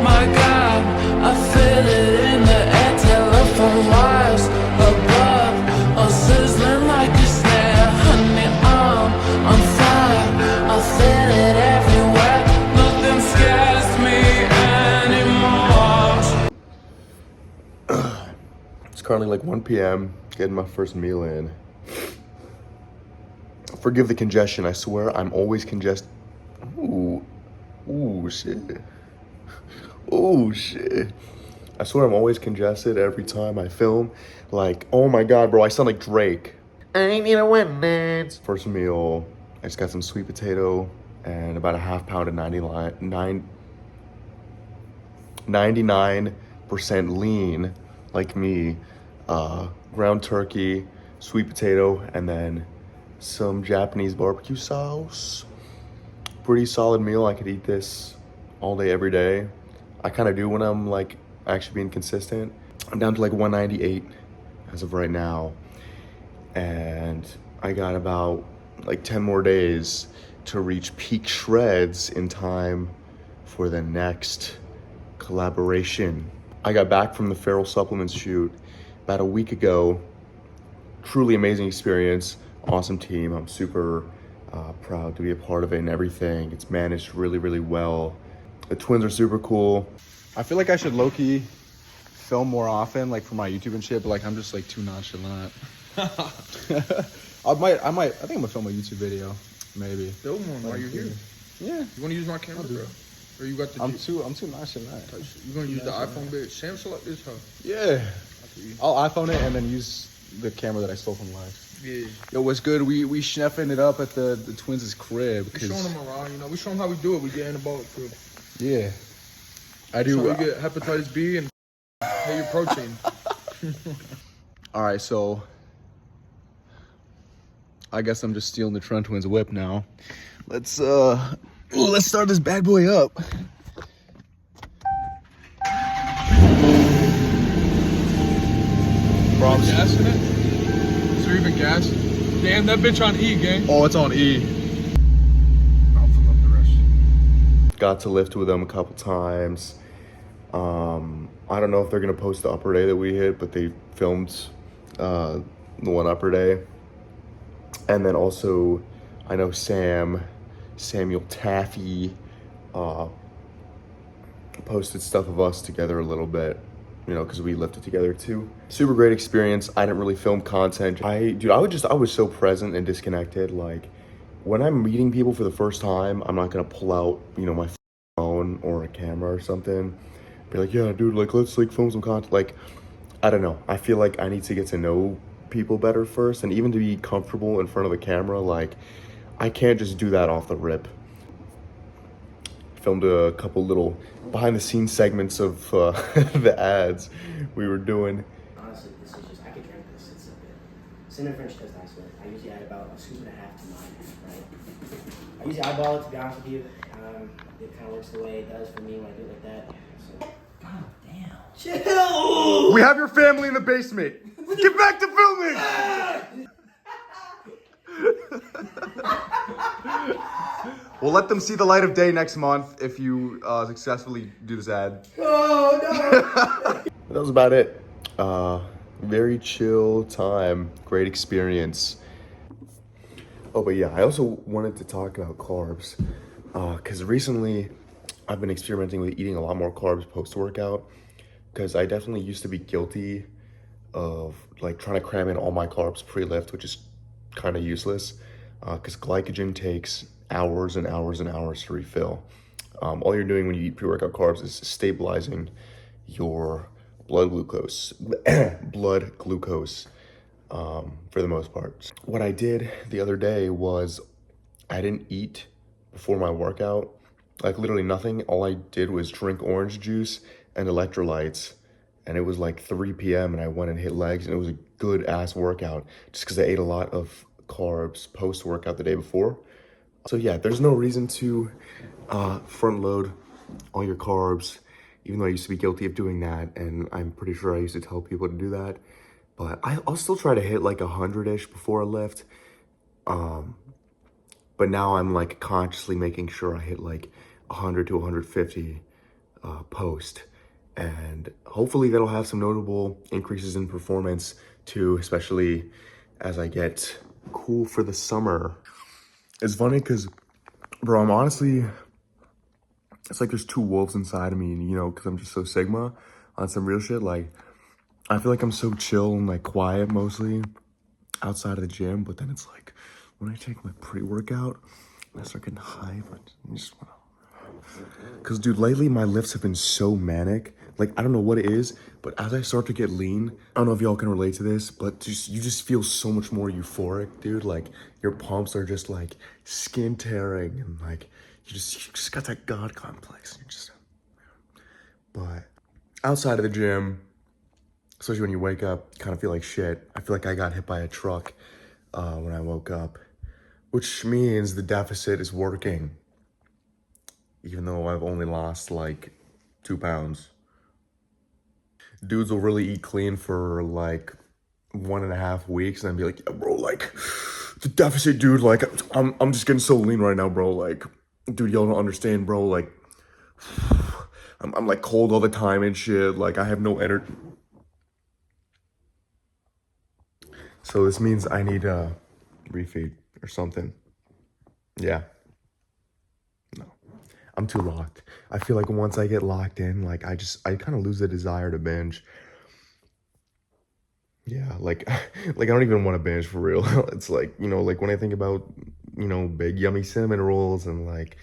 My God, I feel it in the air, telephone wires above, all sizzling like a snare. Honey, I'm fire, I feel it everywhere. Nothing scares me anymore. It's currently like 1 p.m. Getting my first meal in. Forgive the congestion. I swear I'm always congested. Ooh, shit. Oh shit. I swear I'm always congested every time I film. Like, oh my god, bro, I sound like Drake. I need a witness. First meal, I just got some sweet potato and about a half pound of 99% lean, like me. Ground turkey, sweet potato, and then some Japanese barbecue sauce. Pretty solid meal. I could eat this all day, every day. I kind of do when I'm like actually being consistent. I'm down to like 198 as of right now. And I got about like 10 more days to reach peak shreds in time for the next collaboration. I got back from the Feral Supplements shoot about a week ago. Truly amazing experience, awesome team. I'm super proud to be a part of it and everything. It's managed really, really well. The twins are super cool. I feel like I should low-key film more often, like for my YouTube and shit, but like I'm just like too nonchalant. I think I'm gonna film a YouTube video, maybe. Film one while you're here. Yeah. You wanna use my camera, bro? Or you got the? I'm too nonchalant. You gonna use the iPhone, bitch? Sam select this, huh? Yeah. I'll iPhone it and then use the camera that I stole from Live. Yeah. Yo, what's good? We schneffing it up at the twins' crib. We showing them around, you know. We show them how we do it. We get anabolic crib. Yeah. I do. So you get hepatitis B and your protein. All right, so I guess I'm just stealing the Trent twins' whip now. Let's start this bad boy up. Bro, I'm gas in it? Is there even gas? Damn, that bitch on E, gang. Oh, it's on E. I'll fill up the rest. Got to lift with them a couple times. I don't know if they're gonna post the upper day that we hit, but they filmed the one upper day. And then also, I know Samuel Taffy, posted stuff of us together a little bit, you know, because we lifted together too. Super great experience. I didn't really film content. I was so present and disconnected. Like, when I'm meeting people for the first time, I'm not gonna pull out, you know, my phone or a camera or something. Be like, yeah, dude, like, let's like film some content. Like, I don't know. I feel like I need to get to know people better first, and even to be comfortable in front of the camera. Like, I can't just do that off the rip. Filmed a couple little behind the scenes segments of the ads we were doing. Honestly, this is just, I could drink this, it's so good. Cinnamon French toast ice with. I usually add about a scoop and a half to mine, right? I usually eyeball it, to be honest with you. It kind of works the way it does for me when I do it like that. So, god damn. Chill! We have your family in the basement. Get back to filming! We'll let them see the light of day next month if you successfully do this ad. Oh, no! That was about it. Very chill time, great experience. Oh, but yeah, I also wanted to talk about carbs. Because recently I've been experimenting with eating a lot more carbs post-workout. Because I definitely used to be guilty of like trying to cram in all my carbs pre-lift, which is kind of useless. Because glycogen takes hours and hours and hours to refill. All you're doing when you eat pre-workout carbs is stabilizing your blood glucose, for the most part. What I did the other day was I didn't eat before my workout, like literally nothing. All I did was drink orange juice and electrolytes, and it was like 3 p.m. and I went and hit legs, and it was a good ass workout just because I ate a lot of carbs post-workout the day before. So yeah, there's no reason to front load all your carbs, even though I used to be guilty of doing that, and I'm pretty sure I used to tell people to do that. But I'll still try to hit like 100-ish before a lift. But now I'm like consciously making sure I hit like 100 to 150 post. And hopefully that'll have some notable increases in performance too, especially as I get cool for the summer. It's funny because, bro, I'm honestly, it's like there's two wolves inside of me, you know, because I'm just so Sigma on some real shit. Like, I feel like I'm so chill and like quiet mostly outside of the gym, but then it's like when I take my pre-workout, I start getting hype. I just wanna, because dude, lately my lifts have been so manic. Like, I don't know what it is, but as I start to get lean, I don't know if y'all can relate to this, but you just feel so much more euphoric, dude. Like, your pumps are just like skin tearing, and like you just got that God complex. And you're just, but outside of the gym, especially when you wake up, you kind of feel like shit. I feel like I got hit by a truck when I woke up, which means the deficit is working, even though I've only lost like 2 pounds. Dudes will really eat clean for like 1.5 weeks and then be like, yeah, bro, like the deficit, dude, like I'm just getting so lean right now, bro. Like, dude, y'all don't understand, bro. Like, I'm like cold all the time and shit. Like, I have no energy. So this means I need a refeed or something. Yeah. No, I'm too locked. I feel like once I get locked in, like I kind of lose the desire to binge. Yeah, like I don't even want to binge for real. It's like, you know, like when I think about, you know, big yummy cinnamon rolls and like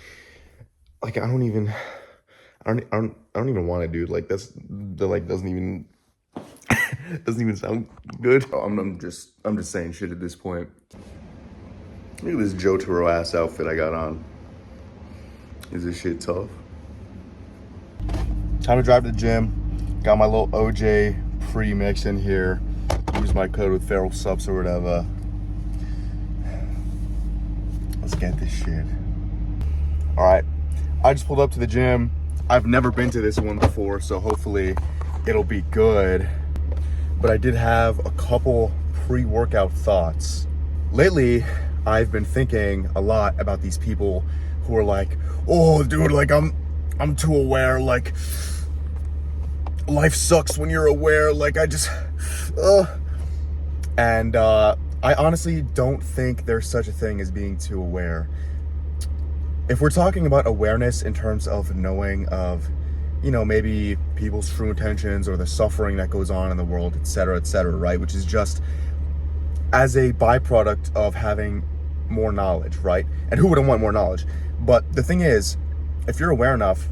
I don't even want it, dude. Like that like doesn't even sound good. I'm just saying shit at this point. Look at this Joe Toro ass outfit I got on. Is this shit tough? Time to drive to the gym. Got my little OJ pre-mix in here. Use my code with Feral Subs or whatever. Let's get this shit. All right, I just pulled up to the gym. I've never been to this one before, so hopefully it'll be good. But I did have a couple pre-workout thoughts. Lately, I've been thinking a lot about these people who are like, oh, dude, like I'm too aware. Like, life sucks when you're aware. Like, and I honestly don't think there's such a thing as being too aware. If we're talking about awareness in terms of knowing of, you know, maybe people's true intentions or the suffering that goes on in the world, et cetera, right? Which is just as a byproduct of having more knowledge, right? And who wouldn't want more knowledge? But the thing is, if you're aware enough,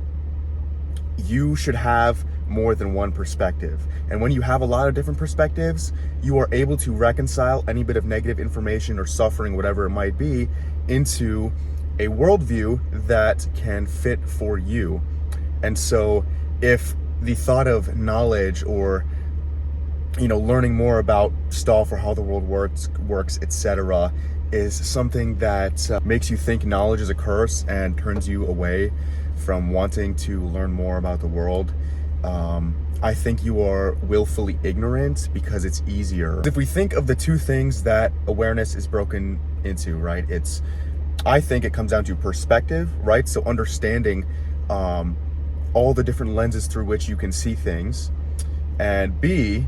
you should have more than one perspective. And when you have a lot of different perspectives, you are able to reconcile any bit of negative information or suffering, whatever it might be, into a worldview that can fit for you. And so if the thought of knowledge or, you know, learning more about stuff or how the world works, etc., is something that makes you think knowledge is a curse and turns you away from wanting to learn more about the world, I think you are willfully ignorant because it's easier. If we think of the two things that awareness is broken into, right? I think it comes down to perspective, right? So understanding all the different lenses through which you can see things, and B,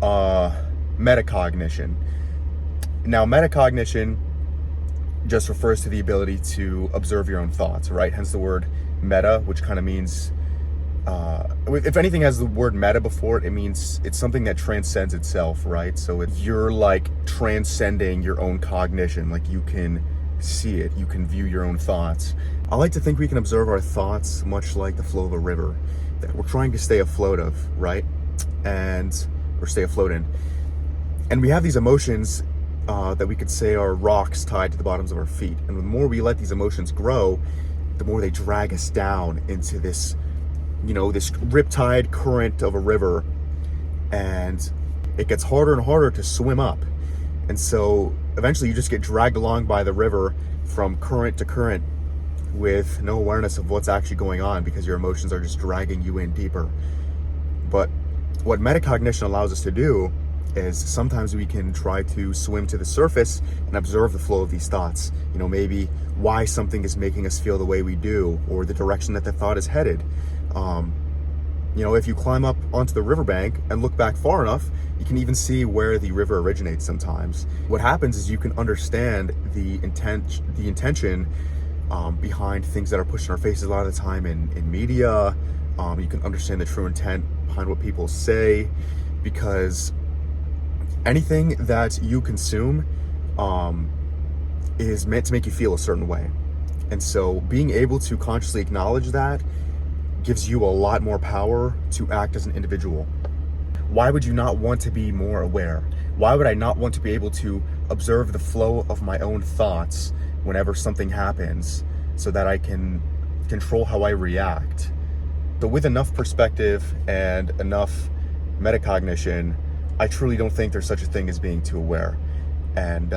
metacognition. Now, metacognition just refers to the ability to observe your own thoughts, right? Hence the word meta, which kind of means, if anything has the word meta before it, it means it's something that transcends itself, right? So you're like transcending your own cognition, like you can see it, you can view your own thoughts. I like to think we can observe our thoughts much like the flow of a river that we're trying to stay afloat of, right? Or stay afloat in. And we have these emotions that we could say are rocks tied to the bottoms of our feet. And the more we let these emotions grow, the more they drag us down into this, you know, this riptide current of a river. And it gets harder and harder to swim up. And so eventually you just get dragged along by the river from current to current with no awareness of what's actually going on because your emotions are just dragging you in deeper. But what metacognition allows us to do is sometimes we can try to swim to the surface and observe the flow of these thoughts. You know, maybe why something is making us feel the way we do, or the direction that the thought is headed. You know, if you climb up onto the riverbank and look back far enough, you can even see where the river originates sometimes. What happens is you can understand the intention behind things that are pushed in our faces a lot of the time in media. You can understand the true intent behind what people say, because anything that you consume is meant to make you feel a certain way. And so being able to consciously acknowledge that gives you a lot more power to act as an individual. Why would you not want to be more aware? Why would I not want to be able to observe the flow of my own thoughts whenever something happens so that I can control how I react? But with enough perspective and enough metacognition, I truly don't think there's such a thing as being too aware. And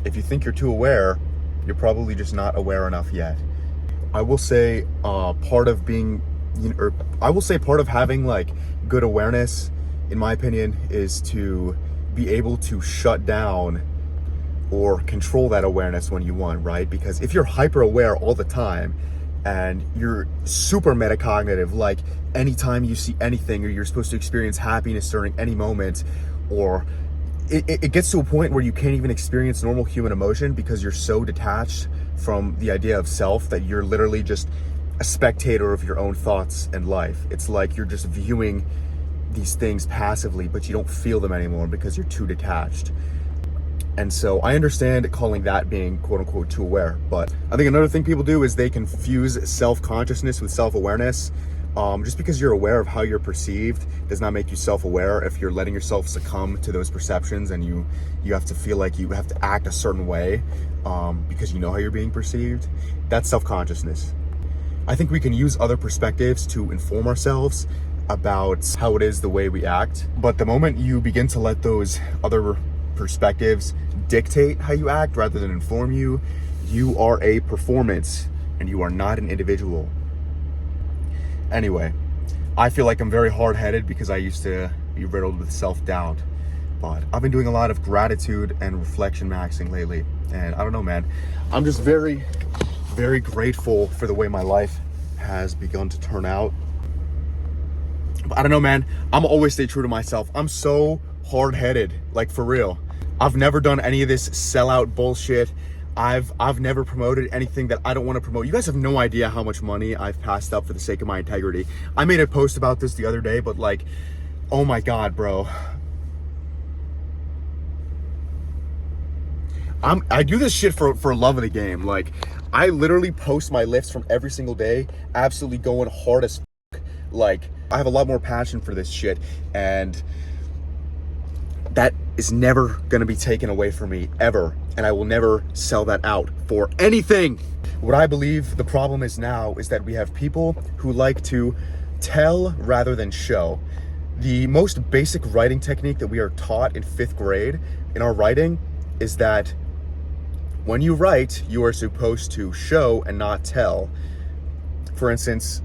if you think you're too aware, you're probably just not aware enough yet. I will say part of being, part of having like good awareness, in my opinion, is to be able to shut down or control that awareness when you want, right? Because if you're hyper aware all the time and you're super metacognitive, like anytime you see anything, or you're supposed to experience happiness during any moment, or it gets to a point where you can't even experience normal human emotion because you're so detached from the idea of self that you're literally just a spectator of your own thoughts and life. It's like you're just viewing these things passively, but you don't feel them anymore because you're too detached. And so I understand calling that being quote unquote too aware, but I think another thing people do is they confuse self-consciousness with self-awareness. Just because you're aware of how you're perceived does not make you self-aware. If you're letting yourself succumb to those perceptions and you have to feel like you have to act a certain way because you know how you're being perceived, that's self-consciousness. I think we can use other perspectives to inform ourselves about how it is the way we act. But the moment you begin to let those other perspectives dictate how you act rather than inform you, you are a performance and you are not an individual. Anyway, I feel like I'm very hard-headed because I used to be riddled with self-doubt. But I've been doing a lot of gratitude and reflection maxing lately. And I don't know, man. I'm just very, very grateful for the way my life has begun to turn out. But I don't know, man. I'm always stay true to myself. I'm so hard-headed, like for real. I've never done any of this sellout bullshit. I've never promoted anything that I don't want to promote. You guys have no idea how much money I've passed up for the sake of my integrity. I made a post about this the other day, but like, oh my God, bro. I do this shit for love of the game. Like, I literally post my lifts from every single day, absolutely going hard as fuck. Like, I have a lot more passion for this shit, and that is never gonna be taken away from me, ever. And I will never sell that out for anything. What I believe the problem is now is that we have people who like to tell rather than show. The most basic writing technique that we are taught in 5th grade in our writing is that when you write, you are supposed to show and not tell. For instance,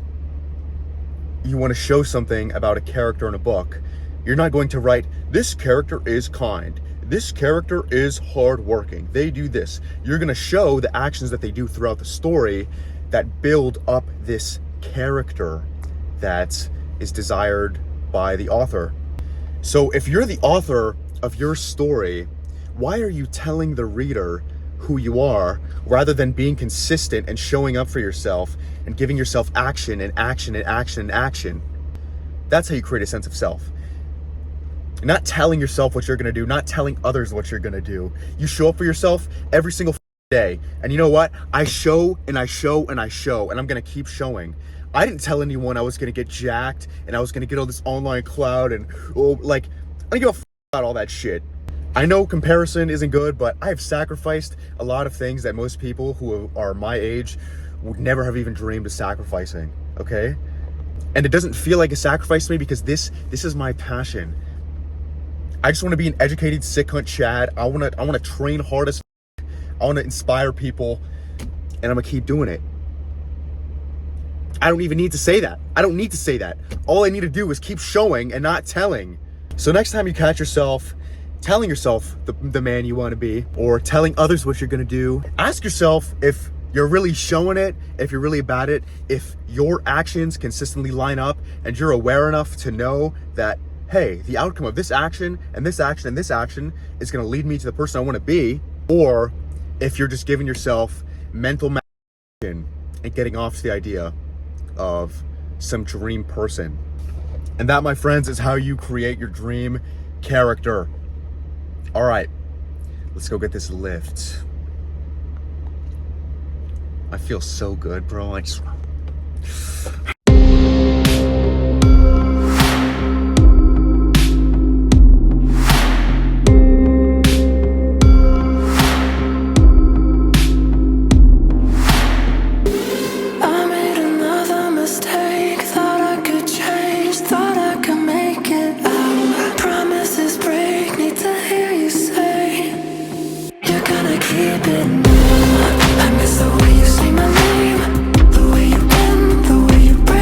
you want to show something about a character in a book. You're not going to write, this character is kind. This character is hardworking. They do this. You're going to show the actions that they do throughout the story that build up this character that is desired by the author. So if you're the author of your story, why are you telling the reader who you are rather than being consistent and showing up for yourself and giving yourself action and action and action and action? That's how you create a sense of self. Not telling yourself what you're gonna do, not telling others what you're gonna do. You show up for yourself every single day. And you know what? I show and I show and I show, and I'm gonna keep showing. I didn't tell anyone I was gonna get jacked and I was gonna get all this online clout and I don't give a about all that shit. I know comparison isn't good, but I've sacrificed a lot of things that most people who are my age would never have even dreamed of sacrificing, okay? And it doesn't feel like a sacrifice to me because this is my passion. I just want to be an educated sick cunt Chad. I want to train hard as f***. I want to inspire people, and I'm gonna keep doing it. I don't even need to say that. I don't need to say that. All I need to do is keep showing and not telling. So next time you catch yourself telling yourself the man you want to be, or telling others what you're gonna do, ask yourself if You're really showing it if you're really about it, if your actions consistently line up and you're aware enough to know that, hey, the outcome of this action and this action and this action is going to lead me to the person I want to be, or if you're just giving yourself mental and getting off to the idea of some dream person. And that, my friends, is how you create your dream character. All right, let's go get this lift. I feel so good, bro. I just... I made another mistake. Thought I could change, thought I could make it out. Promises break, need to hear you say you're gonna keep it. I miss the way you say my name, the way you bend, the way you break.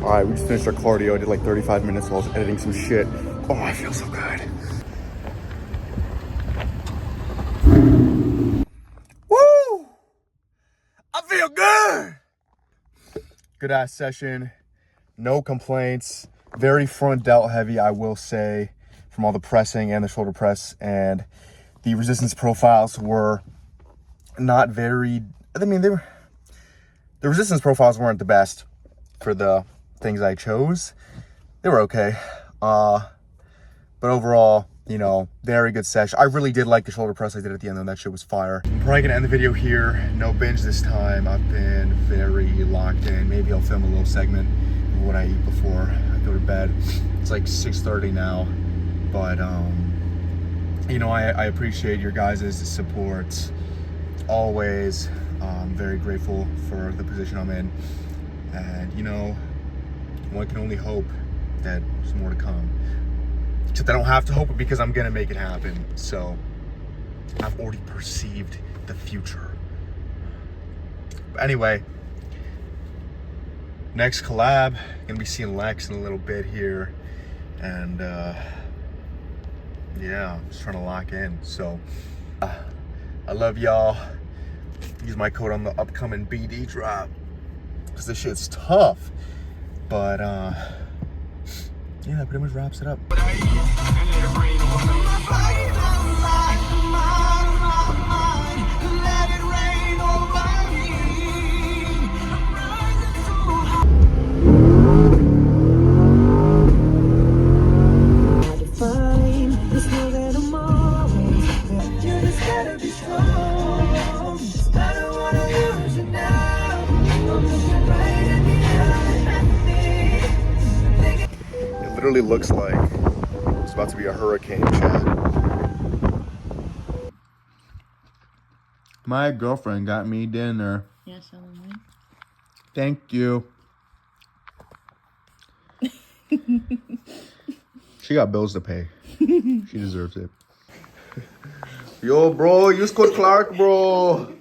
All right, we just finished our cardio. I did like 35 minutes while I was editing some shit. Oh, I feel so good. Woo! I feel good. Good ass session. No complaints. Very front delt heavy, I will say, from all the pressing and the shoulder press. And the resistance profiles were not very, I mean, the resistance profiles weren't the best for the things I chose. They were okay. But overall, you know, very good session. I really did like the shoulder press I did at the end though. That shit was fire. I'm probably gonna end the video here. No binge this time. I've been very locked in. Maybe I'll film a little segment of what I eat before I go to bed. It's like 6:30 now. But, you know, I appreciate your guys' support always. I'm very grateful for the position I'm in. And, you know, one can only hope that there's more to come. Except I don't have to hope it because I'm gonna make it happen. So I've already perceived the future. But anyway, next collab, gonna be seeing Lex in a little bit here. And yeah, I'm just trying to lock in. So I love y'all. Use my code on the upcoming BD drop, because this shit's tough. But yeah, that pretty much wraps it up. It literally looks like it's about to be a hurricane, chat. My girlfriend got me dinner. Yeah, so am I. Thank you. She got bills to pay. She deserves it. Yo, bro, use code Clark, bro.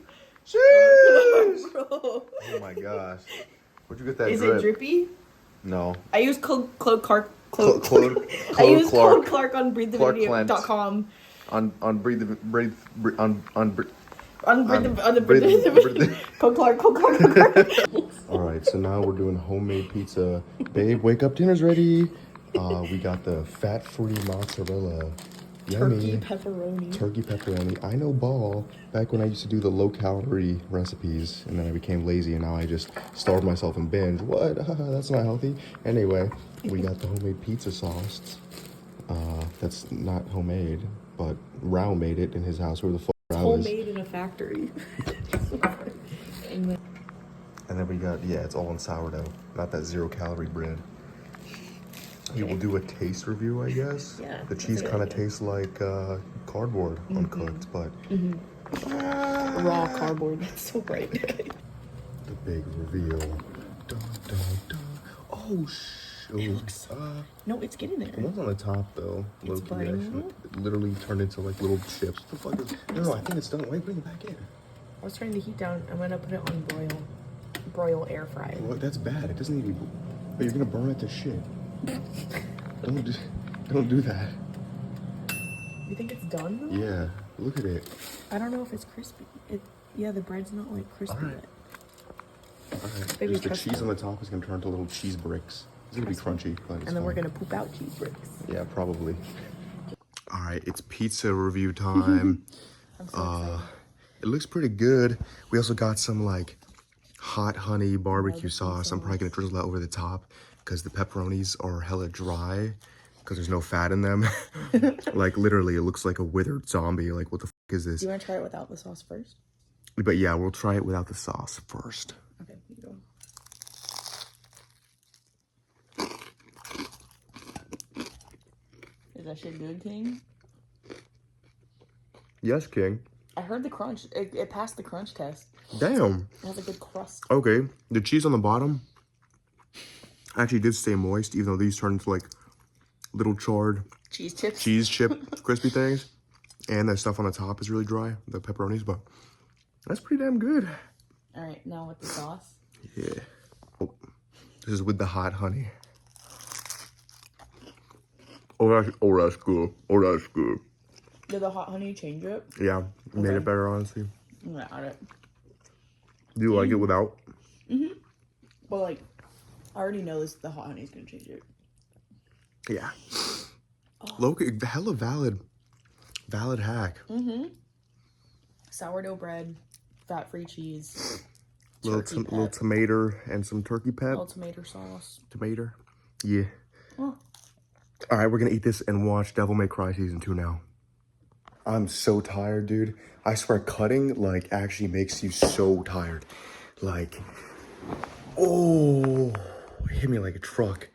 Jeez. Oh my gosh. Where'd you get that Is drip? it drippy? No. I use code Clark. Claude I use Clark. code Clark on breathethevideo.com. On breathe the breathe on Code Clark. All right, so now we're doing homemade pizza. Babe, wake up, dinner's ready. We got the fat-free mozzarella. Yummy. Turkey pepperoni. I know ball. Back when I used to do the low-calorie recipes, and then I became lazy, and now I just starve myself and binge. What? That's not healthy. Anyway, we got the homemade pizza sauce. That's not homemade, but Rao made it in his house. Where the fuck Rao is? Homemade in a factory. And then we got, yeah, it's all in sourdough, not that 0-calorie bread. We will do a taste review, I guess. Yeah, the cheese kind of tastes like cardboard uncooked, but Raw cardboard. That's so bright. the big reveal. Dun, dun, dun. Oh shoot! No, it's getting there. The one's on the top though. It's burning. It literally turned into like little chips. What the fuck is? No, I think it's done. Wait, bring it back in. I was turning the heat down. I'm gonna put it on broil air fry. Well, that's bad. It doesn't need to be. But you're gonna burn it to shit. Don't do that. You think it's done though? Yeah, look at it. I don't know if it's crispy. Yeah, the bread's not like crispy All right. yet. Alright, Maybe just the trust cheese me. on the top is gonna turn to little cheese bricks. It's gonna be crunchy, but it's And then we're fine. gonna poop out cheese bricks. Yeah, probably. Alright, it's pizza review time. I'm so excited. It looks pretty good. We also got some like hot honey barbecue sauce. I'm probably gonna drizzle that over the top because the pepperonis are hella dry because there's no fat in them. Like literally, it looks like a withered zombie. Like, what the fuck is this? Do you want to try it without the sauce first? But yeah, we'll try it without the sauce first. Okay, you go. Is that shit good, King? Yes, King. I heard the crunch. It passed the crunch test. Damn. It has a good crust. Okay, the cheese on the bottom actually did stay moist, even though these turned into like little charred Cheese chips. cheese chip crispy things. And the stuff on the top is really dry, the pepperonis, but that's pretty damn good. All right, now with the sauce. Yeah. Oh. This is with the hot honey. Oh, that's good. Oh, that's good. Did the hot honey change it? Yeah, made Okay. it better, honestly. I'm gonna add it. Do you like it without? Well, like, I already know this. The hot honey's gonna change it. Yeah. Loki, hella valid hack. Sourdough bread, fat-free cheese, Little tomato and some turkey pep. little tomato sauce. Tomato. Yeah. Oh. All right, we're gonna eat this and watch Devil May Cry season 2 now. I'm so tired, dude. I swear, cutting like actually makes you so tired. Like, oh, it hit me like a truck.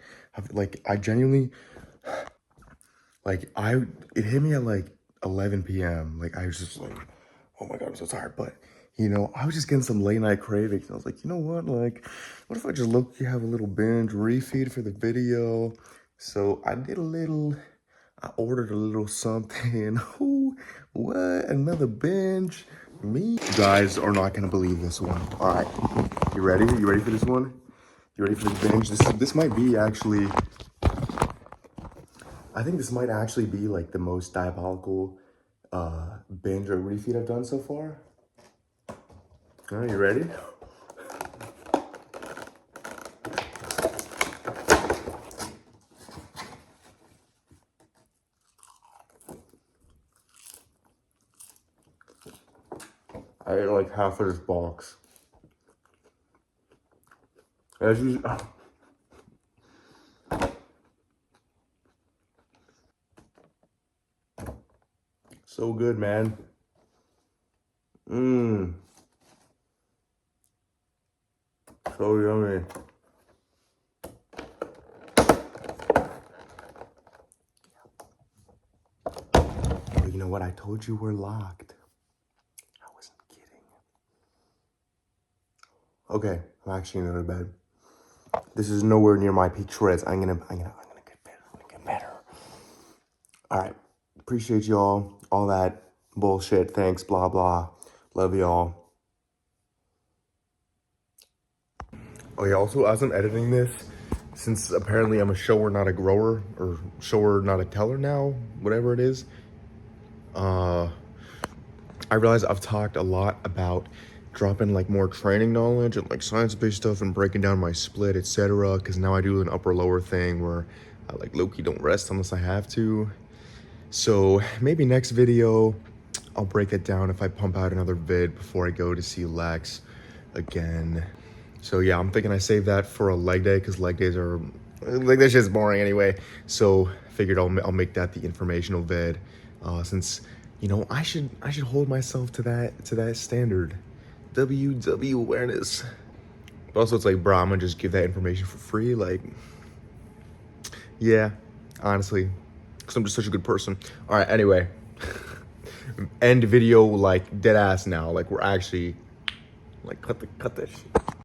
I genuinely, it hit me at like 11 p.m. Like, I was just like, oh my God, I'm so tired. But, you know, I was just getting some late night cravings. And I was like, you know what? Like, what if I just have a little binge refeed for the video? So I ordered a little something. Ooh, what? Another binge? Me? You guys are not gonna believe this one. All right, you ready? You ready for this one? You ready for this binge? This might be actually, I think this might actually be like the most diabolical binge or refeed I've done so far. All right, you ready? I ate like half of this box. As you, so good, man. So yummy. You know what? I told you we're locked. I wasn't kidding. Okay, I'm actually gonna go to bed. This is nowhere near my peak shreds. I'm gonna get better. I'm gonna get better. All right. Appreciate y'all. All that bullshit. Thanks. Blah blah. Love y'all. Oh yeah. Also, as I'm editing this, since apparently I'm a shower, not a grower, or shower, not a teller now, whatever it is. I realize I've talked a lot about dropping like more training knowledge and like science-based stuff and breaking down my split, etc. Because now I do an upper-lower thing where I like low-key don't rest unless I have to. So maybe next video I'll break it down if I pump out another vid before I go to see Lex again. So yeah, I'm thinking I save that for a leg day because leg days are like, that shit's boring anyway. So figured I'll make that the informational vid since, you know, I should hold myself to that standard. WW awareness. But also it's like, bro, I'm gonna just give that information for free. Like, yeah, honestly, because I'm just such a good person. All right, anyway, end video like dead ass now. Like, we're actually like cut that shit.